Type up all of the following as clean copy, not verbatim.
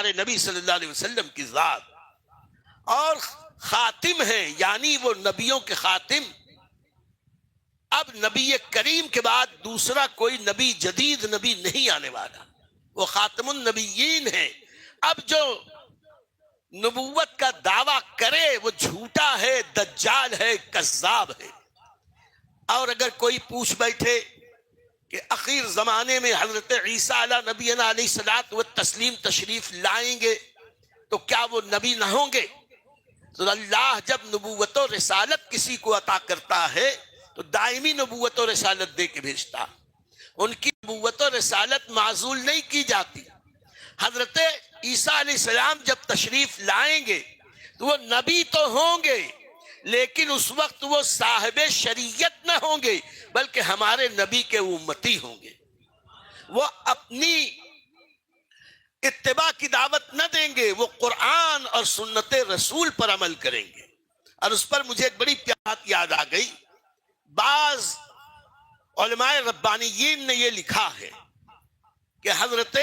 ہمارے نبی صلی اللہ علیہ وسلم کی ذات، اور خاتم ہے، یعنی وہ نبیوں کے خاتم۔ اب نبی کریم کے بعد دوسرا کوئی نبی، جدید نبی نہیں آنے والا، وہ خاتم النبیین ہیں۔ اب جو نبوت کا دعویٰ کرے وہ جھوٹا ہے، دجال ہے، کذاب ہے۔ اور اگر کوئی پوچھ بیٹھے کہ اخیر زمانے میں حضرت عیسیٰ علیہ نبینا علیہ الصلوۃ والتسلیم تشریف لائیں گے تو کیا وہ نبی نہ ہوں گے؟ تو اللہ جب نبوت و رسالت کسی کو عطا کرتا ہے تو دائمی نبوت و رسالت دے کے بھیجتا، ان کی نبوت و رسالت معزول نہیں کی جاتی۔ حضرت عیسیٰ علیہ السلام جب تشریف لائیں گے تو وہ نبی تو ہوں گے، لیکن اس وقت وہ صاحب شریعت نہ ہوں گے، بلکہ ہمارے نبی کے امتی ہوں گے۔ وہ اپنی اتباع کی دعوت نہ دیں گے، وہ قرآن اور سنت رسول پر عمل کریں گے۔ اور اس پر مجھے ایک بڑی بات یاد آ گئی، بعض علماء ربانیین نے یہ لکھا ہے کہ حضرت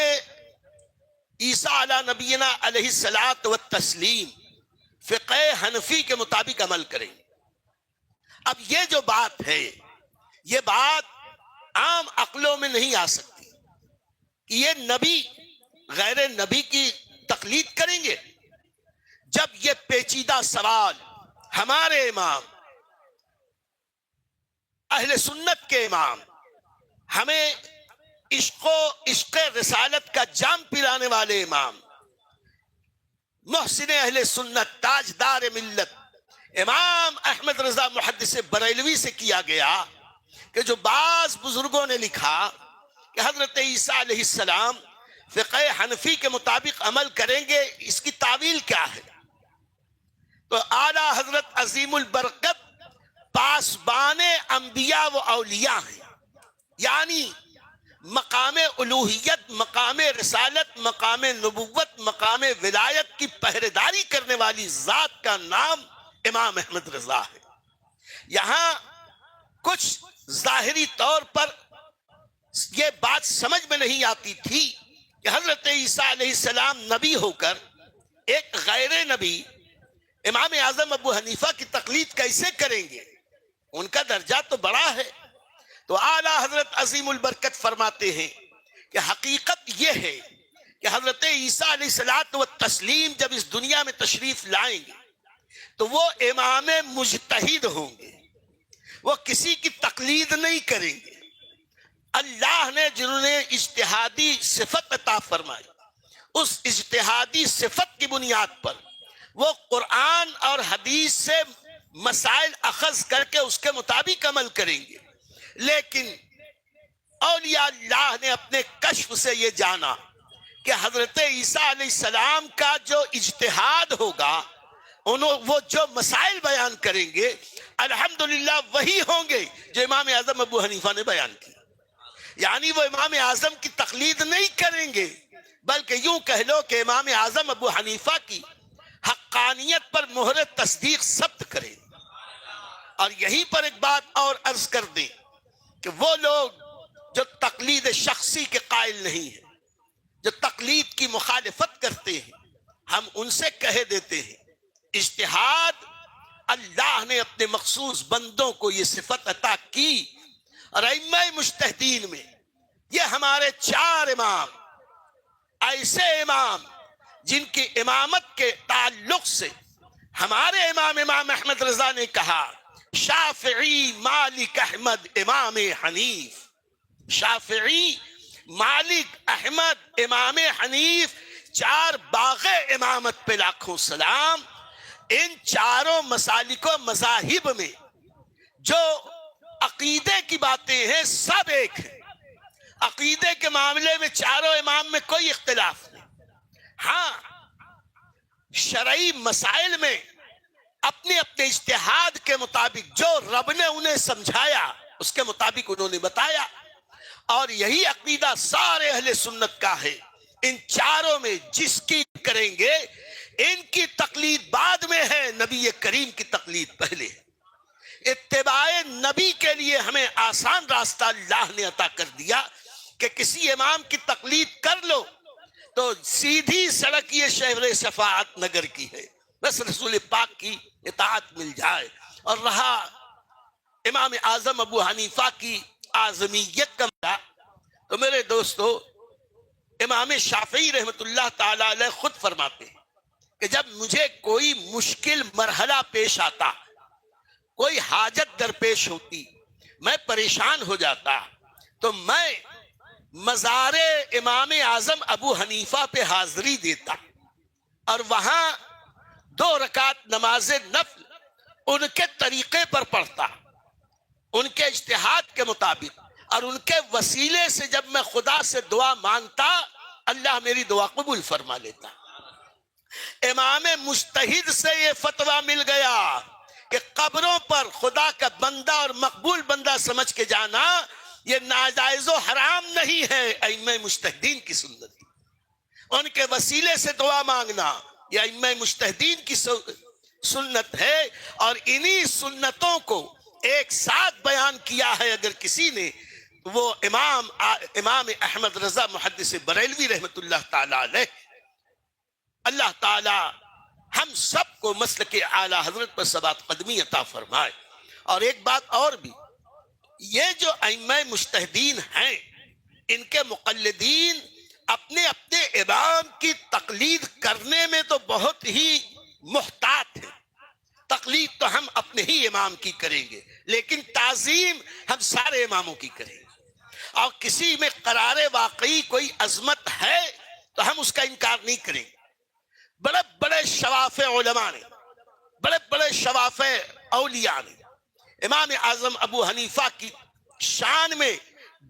عیسیٰ علیہ نبینا علیہ الصلوۃ والتسلیم فقہ حنفی کے مطابق عمل کریں گے۔ اب یہ جو بات ہے، یہ بات عام عقلوں میں نہیں آ سکتی کہ یہ نبی غیر نبی کی تقلید کریں گے۔ جب یہ پیچیدہ سوال ہمارے امام اہل سنت کے امام ہمیں عشق رسالت کا جام پلانے والے امام محسن اہل سنت تاجدار ملت امام احمد رضا محدث بریلوی سے کیا گیا کہ جو بعض بزرگوں نے لکھا کہ حضرت عیسیٰ علیہ السلام فقہ حنفی کے مطابق عمل کریں گے، اس کی تعویل کیا ہے؟ تو اعلیٰ حضرت عظیم البرکت پاسبان انبیاء و اولیاء ہیں، یعنی مقام الوہیت، مقام رسالت، مقام نبوت، مقام ولایت کی پہرےداری کرنے والی ذات کا نام امام احمد رضا ہے۔ یہاں کچھ ظاہری طور پر یہ بات سمجھ میں نہیں آتی تھی کہ حضرت عیسیٰ علیہ السلام نبی ہو کر ایک غیر نبی امام اعظم ابو حنیفہ کی تقلید کیسے کریں گے؟ ان کا درجہ تو بڑا ہے۔ تو اعلیٰ حضرت عظیم البرکت فرماتے ہیں کہ حقیقت یہ ہے کہ حضرت عیسیٰ علیہ الصلوۃ والتسلیم جب اس دنیا میں تشریف لائیں گے تو وہ امام مجتہد ہوں گے، وہ کسی کی تقلید نہیں کریں گے۔ اللہ نے جنہوں نے اجتہادی صفت عطا فرمائی، اس اجتہادی صفت کی بنیاد پر وہ قرآن اور حدیث سے مسائل اخذ کر کے اس کے مطابق عمل کریں گے۔ لیکن اولیاء اللہ نے اپنے کشف سے یہ جانا کہ حضرت عیسیٰ علیہ السلام کا جو اجتہاد ہوگا، وہ جو مسائل بیان کریں گے الحمدللہ وہی ہوں گے جو امام اعظم ابو حنیفہ نے بیان کی۔ یعنی وہ امام اعظم کی تقلید نہیں کریں گے، بلکہ یوں کہہ لو کہ امام اعظم ابو حنیفہ کی حقانیت پر مہر تصدیق ثبت کریں۔ اور یہیں پر ایک بات اور عرض کر دیں کہ وہ لوگ جو تقلید شخصی کے قائل نہیں ہیں، جو تقلید کی مخالفت کرتے ہیں، ہم ان سے کہہ دیتے ہیں اجتہاد اللہ نے اپنے مخصوص بندوں کو یہ صفت عطا کی، اور ائمہ مجتہدین میں یہ ہمارے 4 امام ایسے امام جن کی امامت کے تعلق سے ہمارے امام احمد رضا نے کہا شافعی مالک احمد امام حنیف، شافعی مالک احمد امام حنیف، 4 باغ امامت پہ لاکھوں سلام۔ ان چاروں مسالک و مذاہب میں جو عقیدے کی باتیں ہیں سب ایک ہیں، عقیدے کے معاملے میں چاروں امام میں کوئی اختلاف نہیں۔ ہاں شرعی مسائل میں اپنے اپنے اجتہاد کے مطابق جو رب نے انہیں سمجھایا اس کے مطابق انہوں نے بتایا، اور یہی عقیدہ سارے اہل سنت کا ہے۔ ان چاروں میں جس کی کریں گے ان کی تقلید بعد میں ہے، نبی کریم کی تقلید پہلے ہے۔ اتباع نبی کے لیے ہمیں آسان راستہ اللہ نے عطا کر دیا کہ کسی امام کی تقلید کر لو تو سیدھی سڑک یہ شہر شفاعت نگر کی ہے، بس رسول پاک کی اطاعت مل جائے۔ اور رہا امام اعظم ابو حنیفہ کی اعظمیت کا مسئلہ، تو میرے دوستو امام شافعی رحمت اللہ تعالی علیہ خود فرماتے ہیں کہ جب مجھے کوئی مشکل مرحلہ پیش آتا، کوئی حاجت درپیش ہوتی، میں پریشان ہو جاتا، تو میں مزار امام اعظم ابو حنیفہ پہ حاضری دیتا اور وہاں 2 رکعت نماز نفل ان کے طریقے پر پڑھتا، ان کے اجتہاد کے مطابق، اور ان کے وسیلے سے جب میں خدا سے دعا مانگتا، اللہ میری دعا قبول فرما لیتا۔ امام مجتہد سے یہ فتویٰ مل گیا کہ قبروں پر خدا کا بندہ اور مقبول بندہ سمجھ کے جانا یہ ناجائز و حرام نہیں ہے، ائمہ مجتہدین کی سنت، ان کے وسیلے سے دعا مانگنا یہ ائمہ مجتہدین کی سنت ہے۔ اور انہی سنتوں کو ایک ساتھ بیان کیا ہے اگر کسی نے، وہ امام احمد رضا محدث بریلوی رحمت اللہ تعالی علیہ۔ اللہ تعالی ہم سب کو مسلک اعلی حضرت پر ثبات قدمی عطا فرمائے۔ اور ایک بات اور بھی، یہ جو ائمہ مجتہدین ہیں، ان کے مقلدین اپنے اپنے امام کی تقلید کرنے میں تو بہت ہی محتاط ہیں۔ تقلید تو ہم اپنے ہی امام کی کریں گے، لیکن تعظیم ہم سارے اماموں کی کریں گے۔ اور کسی میں قرار واقعی کوئی عظمت ہے تو ہم اس کا انکار نہیں کریں گے۔ بڑے بڑے شواف علماء نے، بڑے بڑے شواف اولیاء نے امام اعظم ابو حنیفہ کی شان میں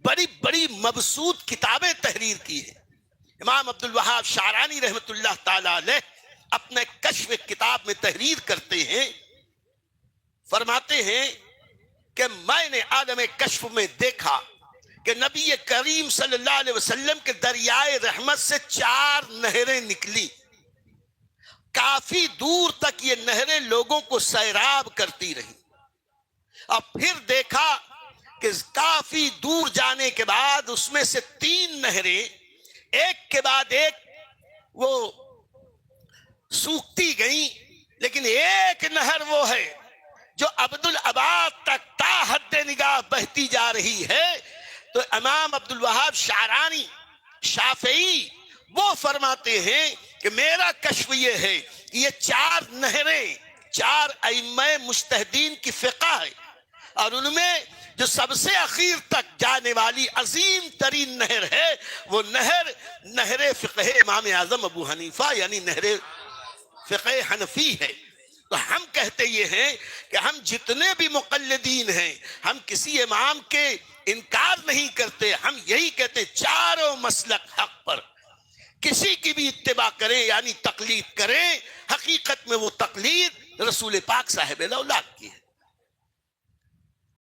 بڑی بڑی مبسوط کتابیں تحریر کی ہیں۔ امام عبدالوہاب شعرانی رحمت اللہ تعالی علیہ اپنے کشف کتاب میں تحریر کرتے ہیں، فرماتے ہیں کہ میں نے عالم کشف میں دیکھا کہ نبی کریم صلی اللہ علیہ وسلم کے دریائے رحمت سے 4 نہریں نکلی، کافی دور تک یہ نہریں لوگوں کو سیراب کرتی رہی، اور پھر دیکھا کہ کافی دور جانے کے بعد اس میں سے 3 نہریں ایک کے بعد ایک وہ سوکھتی گئیں، لیکن ایک نہر وہ ہے جو عبدالآباد تک تا حد نگاہ بہتی جا رہی ہے۔ تو امام عبدالوہاب شعرانی شافعی وہ فرماتے ہیں کہ میرا کشف یہ ہے کہ یہ 4 نہریں 4 ائمہ مجتہدین کی فقہ ہے، اور ان میں جو سب سے اخیر تک جانے والی عظیم ترین نہر ہے وہ نہر فقہ امام اعظم ابو حنیفہ، یعنی نہر فقہ حنفی ہے۔ تو ہم کہتے یہ ہیں کہ ہم جتنے بھی مقلدین ہیں، ہم کسی امام کے انکار نہیں کرتے، ہم یہی کہتے ہیں 4 مسلک حق پر، کسی کی بھی اتباع کریں یعنی تقلید کریں، حقیقت میں وہ تقلید رسول پاک صاحب الاولاد کی ہے۔